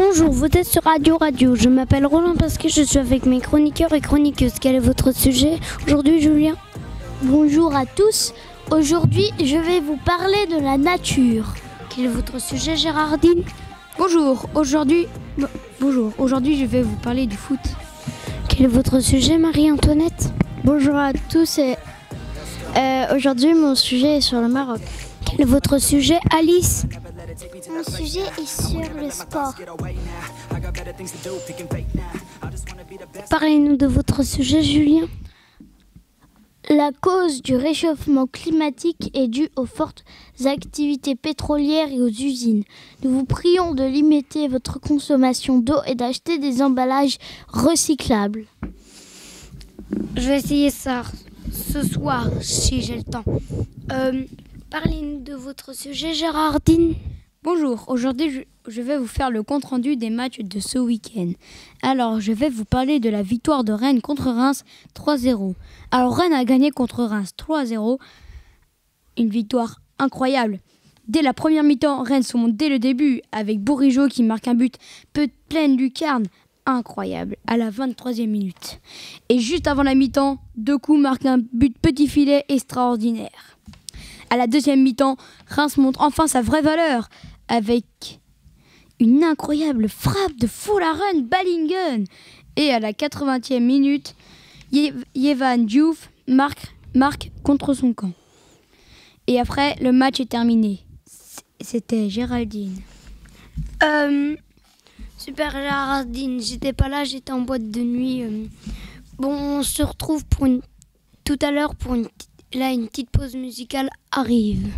Bonjour, vous êtes sur Radio. Je m'appelle Roland Pasquet, je suis avec mes chroniqueurs et chroniqueuses. Quel est votre sujet aujourd'hui, Julien? Bonjour à tous. Aujourd'hui, je vais vous parler de la nature. Quel est votre sujet, Géraldine? Bonjour, aujourd'hui, je vais vous parler du foot. Quel est votre sujet, Marie-Antoinette? Bonjour à tous. Aujourd'hui, mon sujet est sur le Maroc. Quel est votre sujet, Alice? Mon sujet est sur le sport. Parlez-nous de votre sujet, Julien. La cause du réchauffement climatique est due aux fortes activités pétrolières et aux usines. Nous vous prions de limiter votre consommation d'eau et d'acheter des emballages recyclables. Je vais essayer ça ce soir, si j'ai le temps. Parlez-nous de votre sujet, Géraldine. Bonjour, aujourd'hui je vais vous faire le compte-rendu des matchs de ce week-end. Alors, je vais vous parler de la victoire de Rennes contre Reims 3-0. Alors, Rennes a gagné contre Reims 3-0. Une victoire incroyable. Dès la première mi-temps, Rennes se monte dès le début avec Bourigeaud qui marque un but pleine lucarne. Incroyable, à la 23e minute. Et juste avant la mi-temps, Decoux marque un but petit filet extraordinaire. À la deuxième mi-temps, Reims montre enfin sa vraie valeur avec une incroyable frappe de Folaren Ballingen. Et à la 80e minute, Yevan Diouf marque contre son camp. Et après, le match est terminé. C'était Géraldine. Super Géraldine, j'étais pas là, j'étais en boîte de nuit. Bon, on se retrouve tout à l'heure pour une petite pause musicale arrive.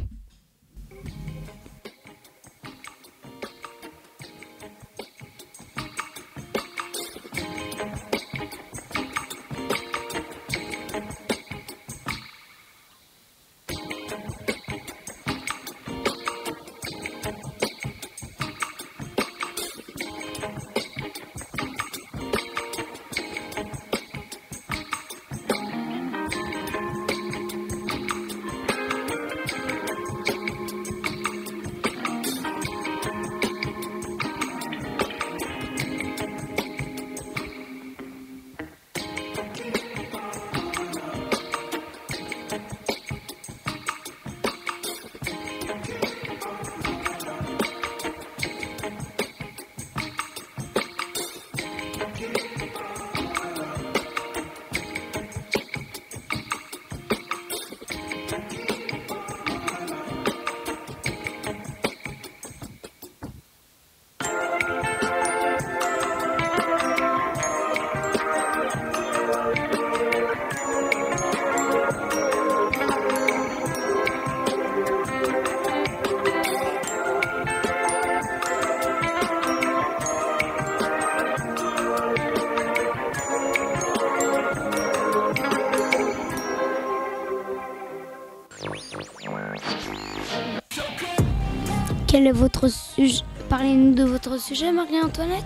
Quel est votre sujet? Parlez-nous de votre sujet, Marie-Antoinette.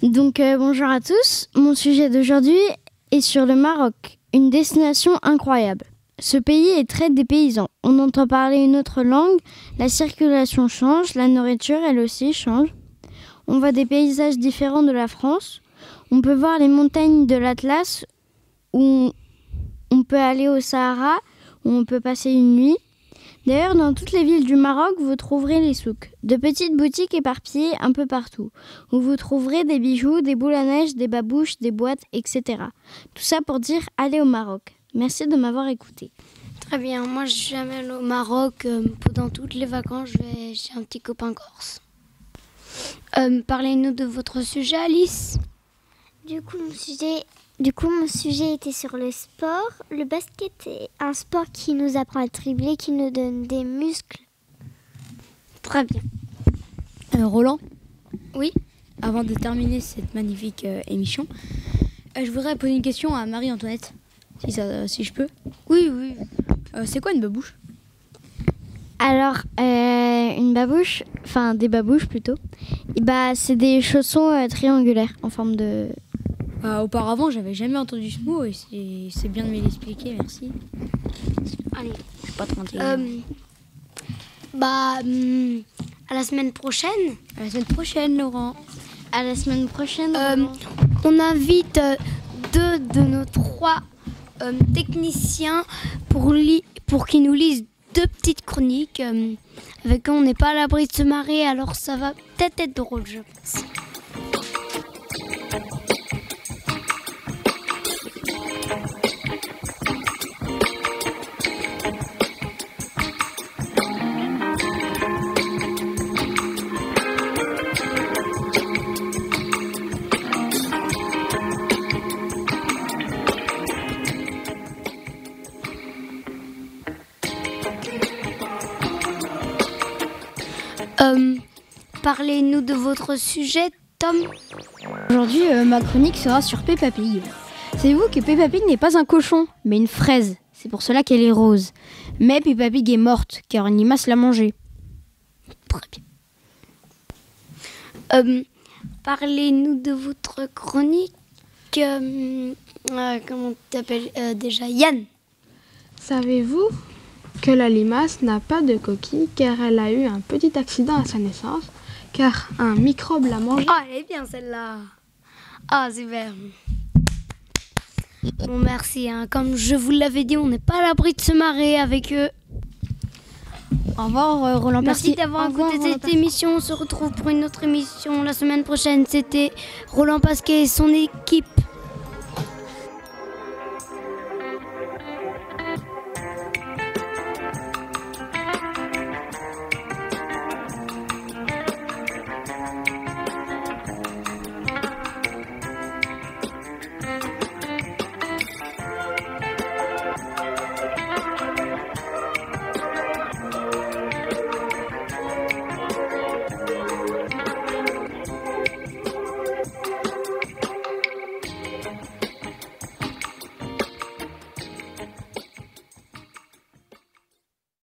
Donc bonjour à tous. Mon sujet d'aujourd'hui est sur le Maroc, une destination incroyable. Ce pays est très dépaysant. On entend parler une autre langue, la circulation change, la nourriture elle aussi change. On voit des paysages différents de la France. On peut voir les montagnes de l'Atlas, où on peut aller au Sahara, où on peut passer une nuit. D'ailleurs, dans toutes les villes du Maroc, vous trouverez les souks, de petites boutiques éparpillées un peu partout, où vous trouverez des bijoux, des boules à neige, des babouches, des boîtes, etc. Tout ça pour dire allez au Maroc. Merci de m'avoir écouté. Très bien, moi je suis allée au Maroc pendant toutes les vacances, je vais chez un petit copain corse. Parlez-nous de votre sujet, Alice. Du coup, mon sujet était sur le sport. Le basket est un sport qui nous apprend à dribbler, qui nous donne des muscles. Très bien. Roland? Oui. Avant de terminer cette magnifique émission, je voudrais poser une question à Marie-Antoinette, si je peux. Oui. C'est quoi une babouche? Alors, une babouche, enfin des babouches plutôt, c'est des chaussons triangulaires en forme de... Auparavant, j'avais jamais entendu ce mot et c'est bien de me l'expliquer, merci. Allez. Je suis pas trop intelligent. À la semaine prochaine. À la semaine prochaine, Laurent. À la semaine prochaine. On invite 2 de nos 3 techniciens pour qu'ils nous lisent 2 petites chroniques avec qui on n'est pas à l'abri de se marrer, alors ça va peut-être être drôle, je pense. Parlez-nous de votre sujet, Tom. Aujourd'hui, ma chronique sera sur Peppa Pig. Savez-vous que Peppa Pig n'est pas un cochon, mais une fraise. C'est pour cela qu'elle est rose. Mais Peppa Pig est morte, car une limace l'a mangée. Très bien. Parlez-nous de votre chronique. Comment tu t'appelles déjà, Yann? Savez-vous que la limace n'a pas de coquille car elle a eu un petit accident à sa naissance, car un microbe l'a mangée? Ah, elle est bien celle-là. Ah, super. Bon, merci. Comme je vous l'avais dit, on n'est pas à l'abri de se marrer avec eux. Au revoir, Roland Pasquier. Merci d'avoir écouté cette émission. On se retrouve pour une autre émission la semaine prochaine. C'était Roland Pasquier et son équipe.